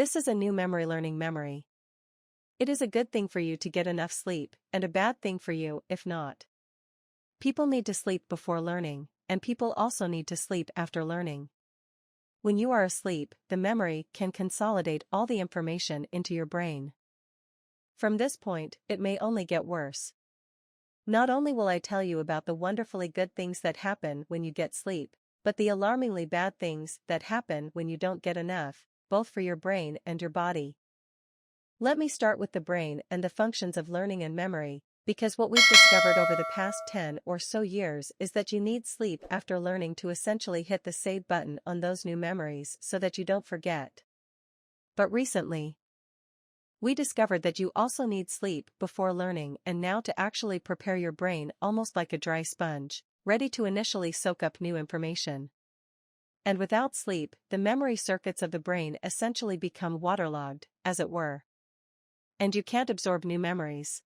This is a new memory learning memory. It is a good thing for you to get enough sleep, and a bad thing for you if not. People need to sleep before learning, and people also need to sleep after learning. When you are asleep, the memory can consolidate all the information into your brain. From this point, it may only get worse. Not only will I tell you about the wonderfully good things that happen when you get sleep, but the alarmingly bad things that happen when you don't get enough, both for your brain and your body. Let me start with the brain and the functions of learning and memory, because what we've discovered over the past 10 or so years is that you need sleep after learning to essentially hit the save button on those new memories so that you don't forget. But recently, we discovered that you also need sleep before learning and now to actually prepare your brain almost like a dry sponge, ready to initially soak up new information. And without sleep, the memory circuits of the brain essentially become waterlogged, as it were. And you can't absorb new memories.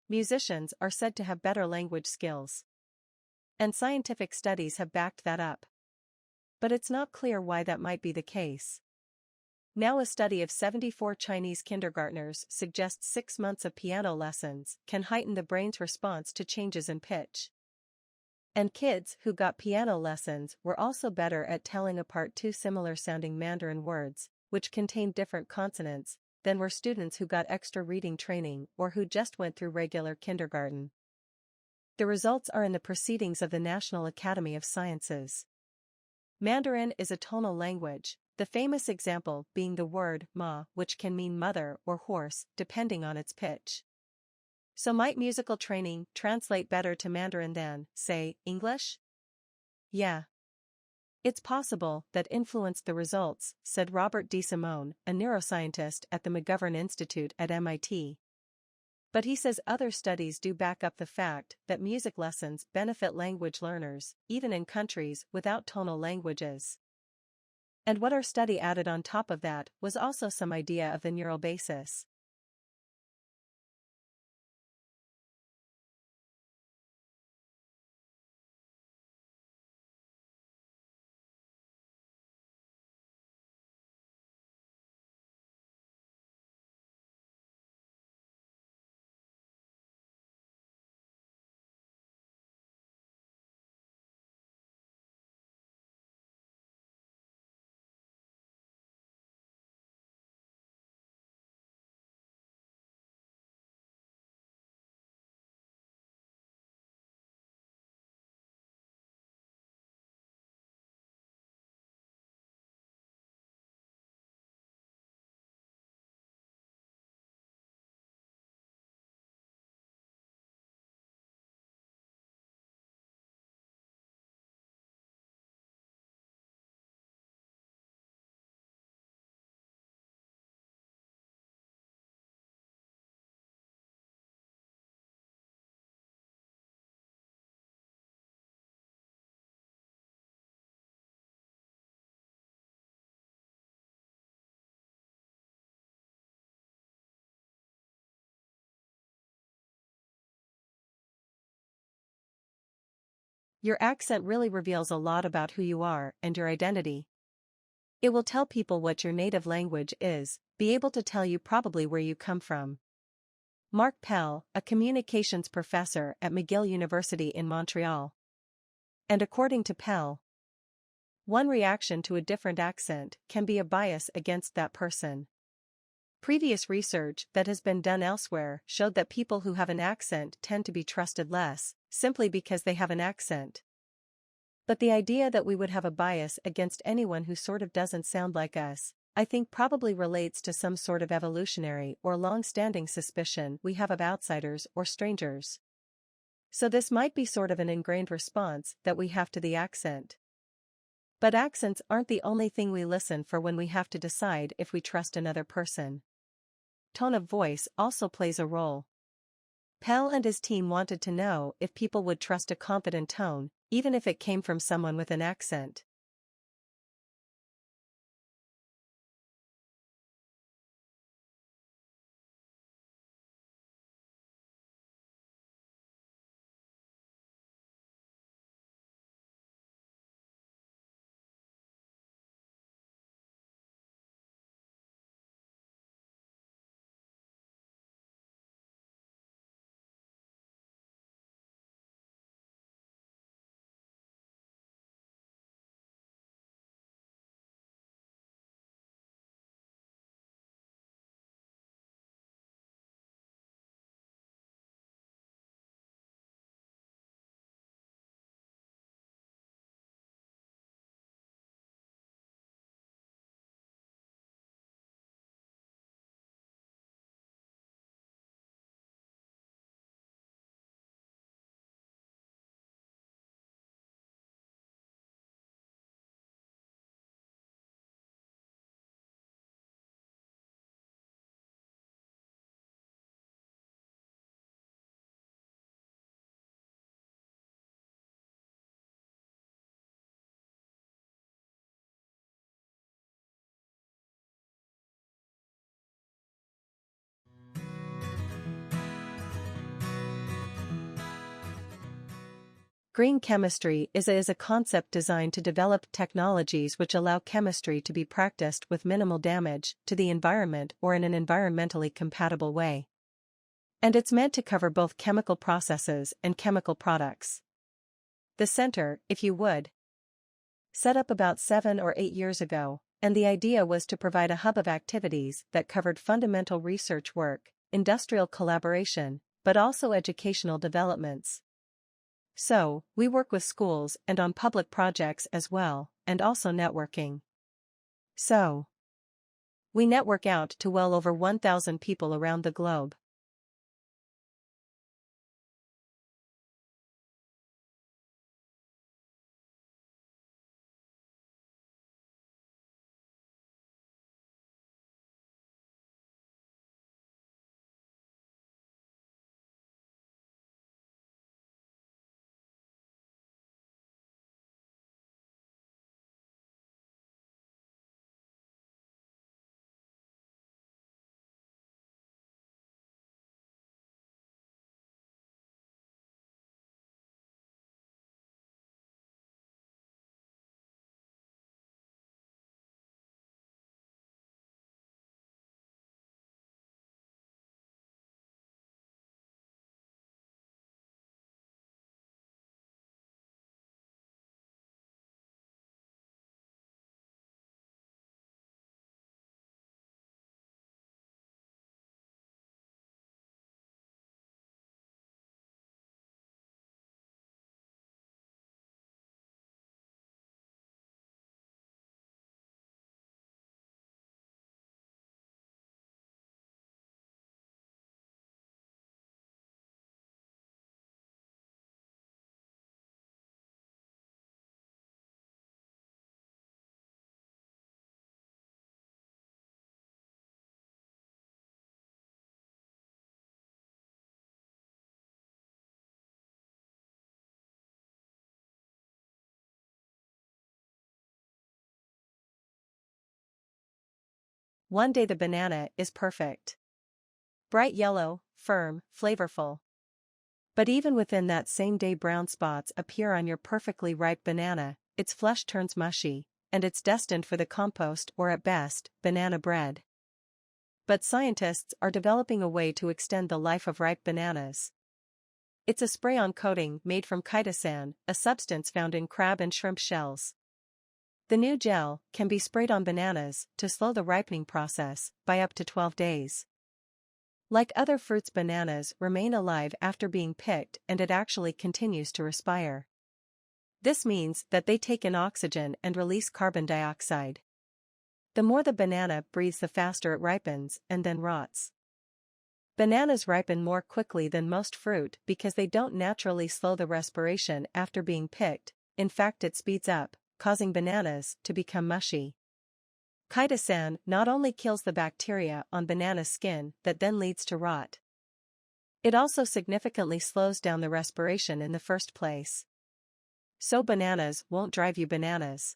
Musicians are said to have better language skills. And scientific studies have backed that up. But it's not clear why that might be the case. Now a study of 74 Chinese kindergartners suggests 6 months of piano lessons can heighten the brain's response to changes in pitch. And kids who got piano lessons were also better at telling apart two similar-sounding Mandarin words, which contained different consonants, than were students who got extra reading training or who just went through regular kindergarten. The results are in the proceedings of the National Academy of Sciences. Mandarin is a tonal language, the famous example being the word ma, which can mean mother or horse, depending on its pitch. So might musical training translate better to Mandarin than, say, English? Yeah. It's possible that influenced the results, said Robert D. Simone, a neuroscientist at the McGovern Institute at MIT. But he says other studies do back up the fact that music lessons benefit language learners, even in countries without tonal languages. And what our study added on top of that was also some idea of the neural basis. Your accent really reveals a lot about who you are and your identity. It will tell people what your native language is, be able to tell you probably where you come from. Mark Pell, a communications professor at McGill University in Montreal. And according to Pell, one reaction to a different accent can be a bias against that person. Previous research that has been done elsewhere showed that people who have an accent tend to be trusted less, simply because they have an accent. But the idea that we would have a bias against anyone who sort of doesn't sound like us, I think probably relates to some sort of evolutionary or long-standing suspicion we have of outsiders or strangers. So this might be sort of an ingrained response that we have to the accent. But accents aren't the only thing we listen for when we have to decide if we trust another person. Tone of voice also plays a role. Pell and his team wanted to know if people would trust a confident tone, even if it came from someone with an accent. Green chemistry is a concept designed to develop technologies which allow chemistry to be practiced with minimal damage to the environment or in an environmentally compatible way. And it's meant to cover both chemical processes and chemical products. The center, if you would, set up about 7 or 8 years ago, and the idea was to provide a hub of activities that covered fundamental research work, industrial collaboration, but also educational developments. So, we work with schools and on public projects as well, and also networking. So, we network out to well over 1,000 people around the globe. One day the banana is perfect. Bright yellow, firm, flavorful. But even within that same day brown spots appear on your perfectly ripe banana, its flesh turns mushy, and it's destined for the compost or at best, banana bread. But scientists are developing a way to extend the life of ripe bananas. It's a spray-on coating made from chitosan, a substance found in crab and shrimp shells. The new gel can be sprayed on bananas to slow the ripening process by up to 12 days. Like other fruits, bananas remain alive after being picked, and it actually continues to respire. This means that they take in oxygen and release carbon dioxide. The more the banana breathes, the faster it ripens and then rots. Bananas ripen more quickly than most fruit because they don't naturally slow the respiration after being picked. In fact, it speeds up, causing bananas to become mushy. Chitosan not only kills the bacteria on banana skin that then leads to rot, it also significantly slows down the respiration in the first place. So bananas won't drive you bananas.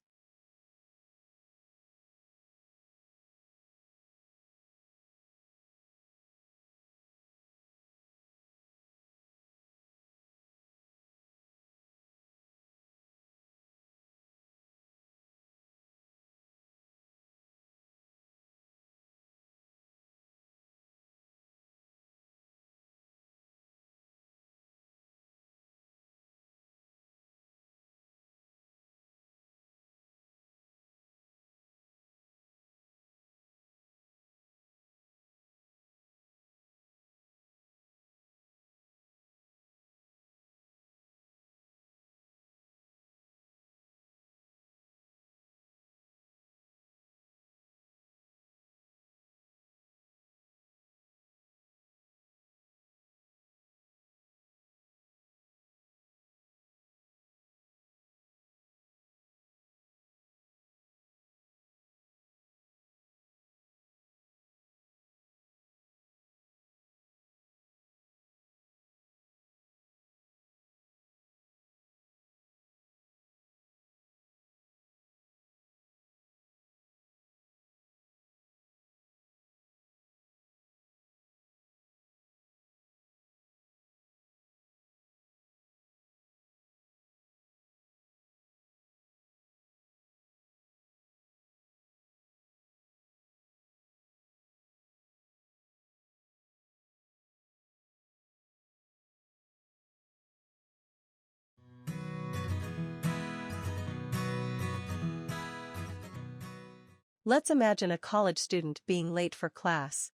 Let's imagine a college student being late for class.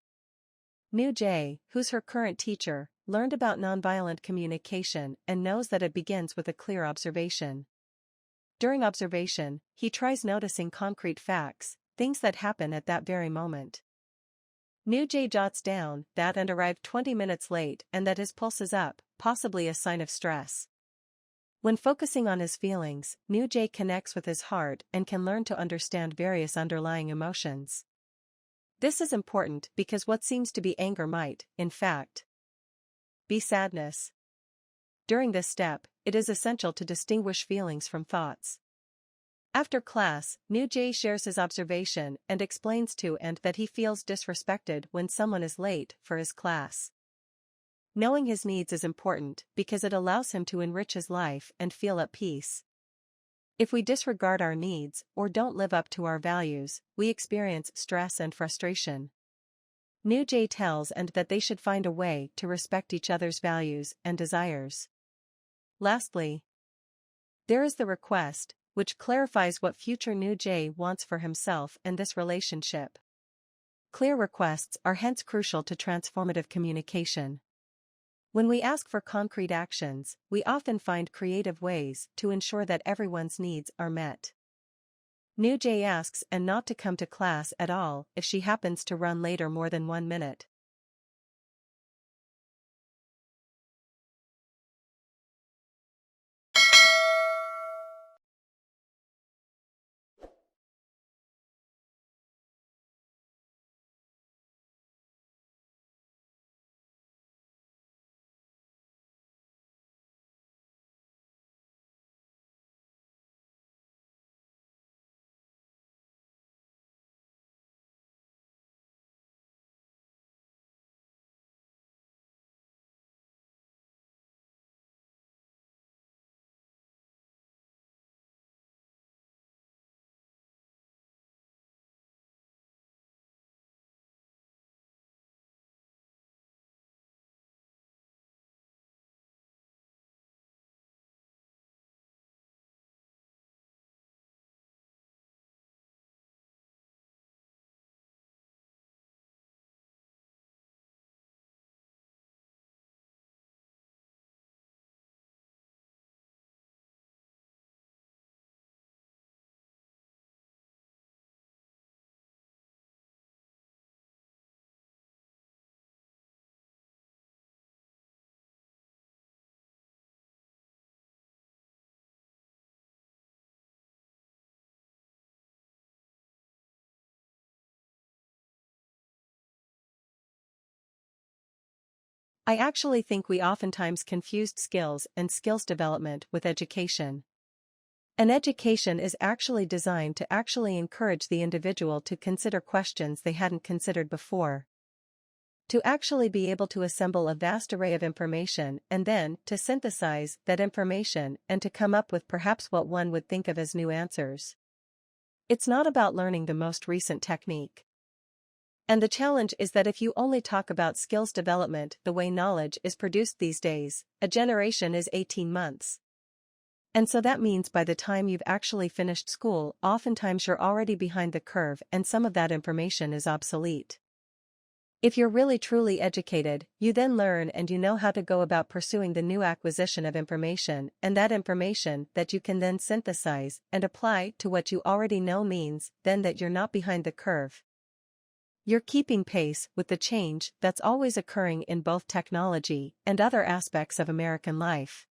New J, who's her current teacher, learned about nonviolent communication and knows that it begins with a clear observation. During observation, he tries noticing concrete facts, things that happen at that very moment. New J jots down that and arrived 20 minutes late and that his pulse is up, possibly a sign of stress. When focusing on his feelings, New J connects with his heart and can learn to understand various underlying emotions. This is important because what seems to be anger might, in fact, be sadness. During this step, it is essential to distinguish feelings from thoughts. After class, New J shares his observation and explains to and that he feels disrespected when someone is late for his class. Knowing his needs is important because it allows him to enrich his life and feel at peace. If we disregard our needs or don't live up to our values, we experience stress and frustration. New J tells and that they should find a way to respect each other's values and desires. Lastly, there is the request, which clarifies what future New J wants for himself and this relationship. Clear requests are hence crucial to transformative communication. When we ask for concrete actions, we often find creative ways to ensure that everyone's needs are met. New J asks and not to come to class at all if she happens to run later more than 1 minute. I actually think we oftentimes confused skills and skills development with education. An education is actually designed to actually encourage the individual to consider questions they hadn't considered before. To actually be able to assemble a vast array of information and then to synthesize that information and to come up with perhaps what one would think of as new answers. It's not about learning the most recent technique. And the challenge is that if you only talk about skills development the way knowledge is produced these days, a generation is 18 months. And so that means by the time you've actually finished school, oftentimes you're already behind the curve and some of that information is obsolete. If you're really truly educated, you then learn and you know how to go about pursuing the new acquisition of information, and that information that you can then synthesize and apply to what you already know means then that you're not behind the curve. You're keeping pace with the change that's always occurring in both technology and other aspects of American life.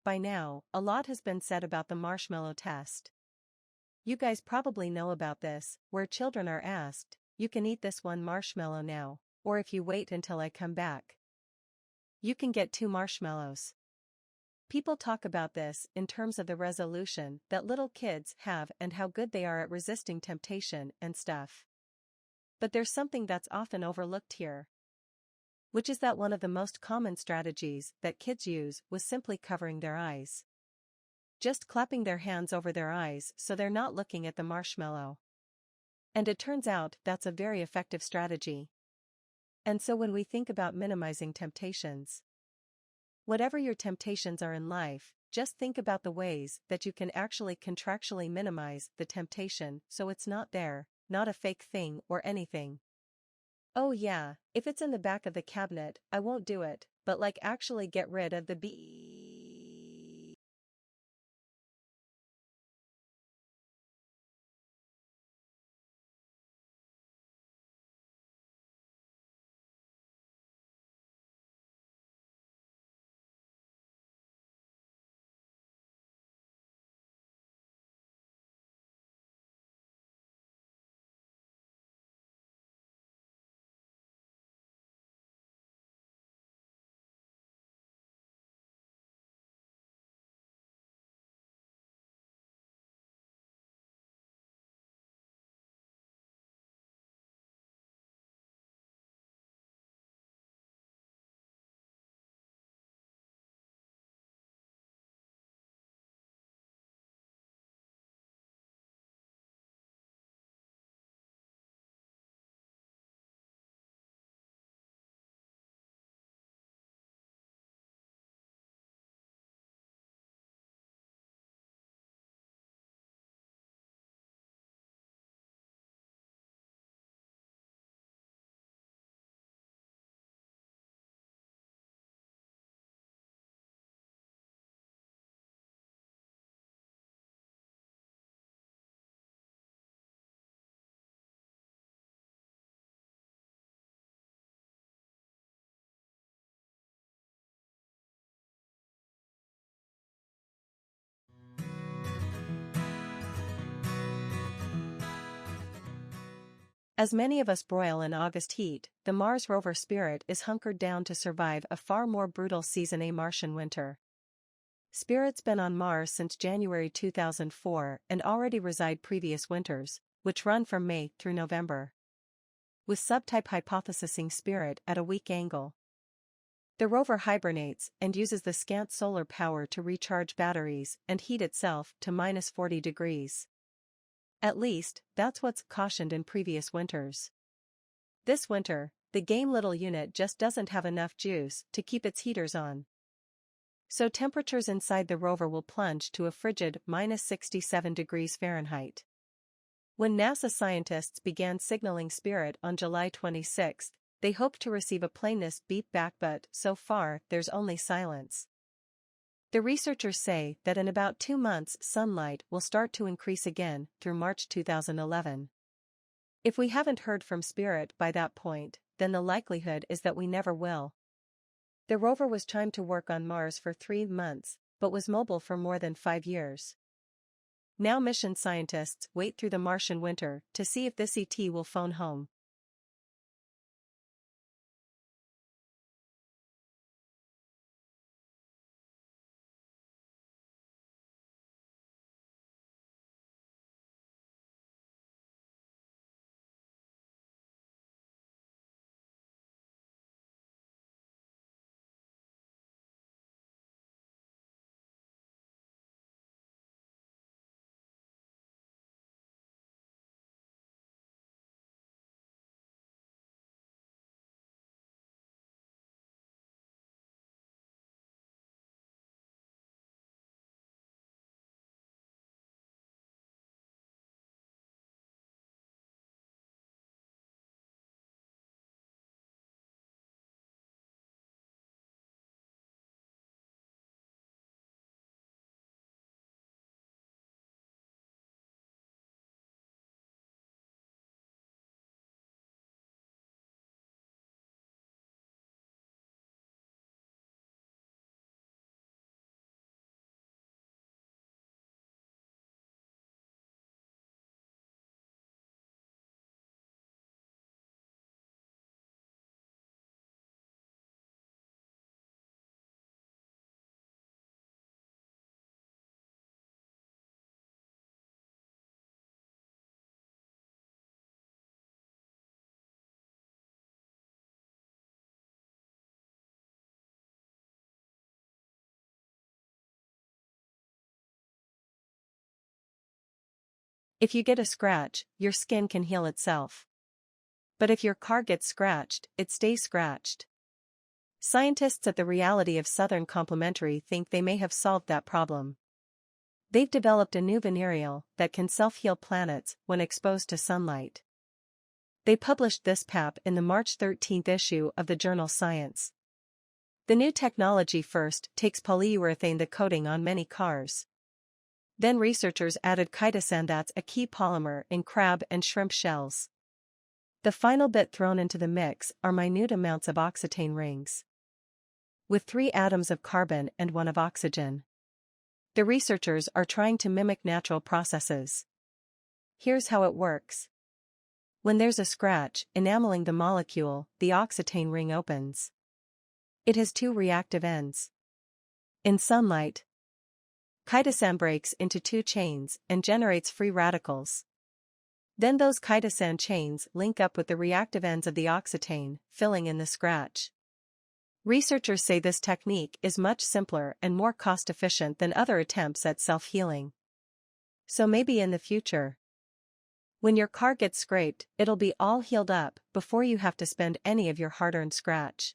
By now, a lot has been said about the marshmallow test. You guys probably know about this, where children are asked, "You can eat this one marshmallow now, or if you wait until I come back, you can get 2 marshmallows." People talk about this in terms of the resolution that little kids have and how good they are at resisting temptation and stuff. But there's something that's often overlooked here, which is that one of the most common strategies that kids use was simply covering their eyes. Just clapping their hands over their eyes so they're not looking at the marshmallow. And it turns out that's a very effective strategy. And so when we think about minimizing temptations, whatever your temptations are in life, just think about the ways that you can actually contractually minimize the temptation so it's not there, not a fake thing or anything. "Oh yeah, if it's in the back of the cabinet, I won't do it," but like actually get rid of the B. As many of us broil in August heat, the Mars rover Spirit is hunkered down to survive a far more brutal season, a Martian winter. Spirit's been on Mars since January 2004 and already reside previous winters, which run from May through November, with subtype hypothesizing Spirit at a weak angle. The rover hibernates and uses the scant solar power to recharge batteries and heat itself to -40 degrees. At least, that's what's cautioned in previous winters. This winter, the game little unit just doesn't have enough juice to keep its heaters on. So temperatures inside the rover will plunge to a frigid -67 degrees Fahrenheit. When NASA scientists began signaling Spirit on July 26, they hoped to receive a plainness beep back, but so far there's only silence. The researchers say that in about 2 months sunlight will start to increase again through March 2011. If we haven't heard from Spirit by that point, then the likelihood is that we never will. The rover was timed to work on Mars for 3 months, but was mobile for more than 5 years. Now mission scientists wait through the Martian winter to see if this ET will phone home. If you get a scratch, your skin can heal itself. But if your car gets scratched, it stays scratched. Scientists at the Reality of Southern Complementary think they may have solved that problem. They've developed a new venereal that can self-heal planets when exposed to sunlight. They published this PAP in the March 13 issue of the journal Science. The new technology first takes polyurethane, the coating on many cars. Then researchers added chitosan, that's a key polymer in crab and shrimp shells. The final bit thrown into the mix are minute amounts of oxetane rings, with 3 atoms of carbon and 1 of oxygen. The researchers are trying to mimic natural processes. Here's how it works. When there's a scratch enameling the molecule, the oxetane ring opens. It has 2 reactive ends. In sunlight, chitosan breaks into 2 chains and generates free radicals. Then those chitosan chains link up with the reactive ends of the oxetane, filling in the scratch. Researchers say this technique is much simpler and more cost-efficient than other attempts at self-healing. So maybe in the future, when your car gets scraped, it'll be all healed up before you have to spend any of your hard-earned scratch.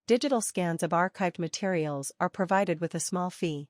Digital scans of archived materials are provided with a small fee.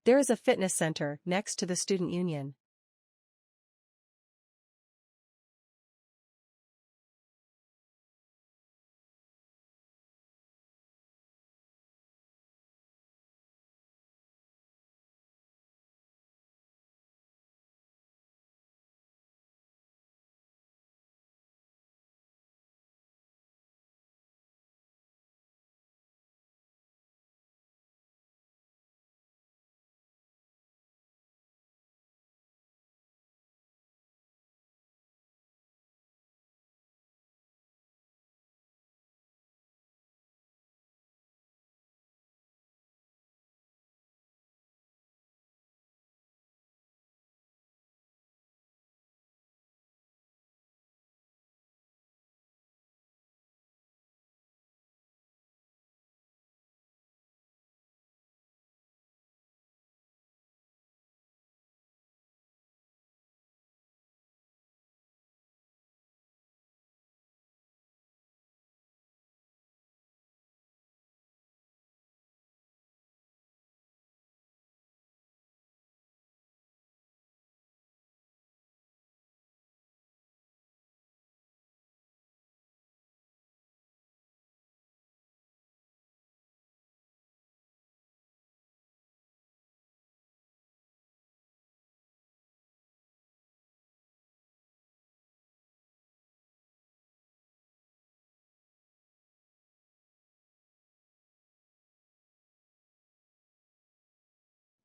There is a fitness center next to the student union.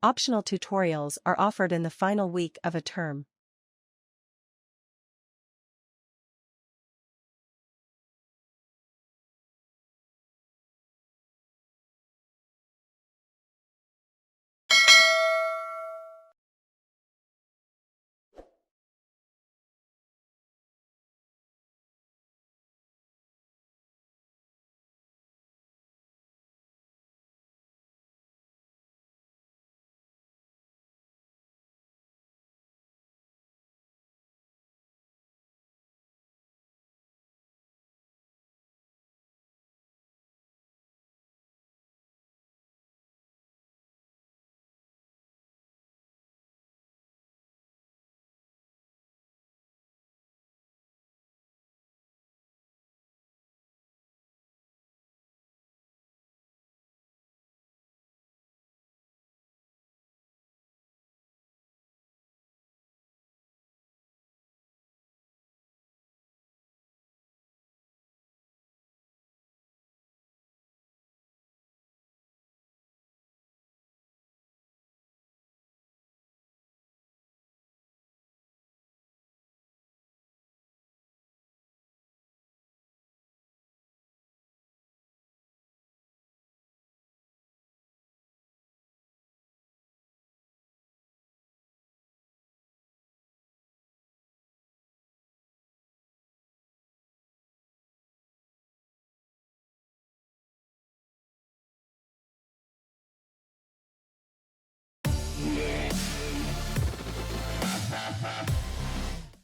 Optional tutorials are offered in the final week of a term.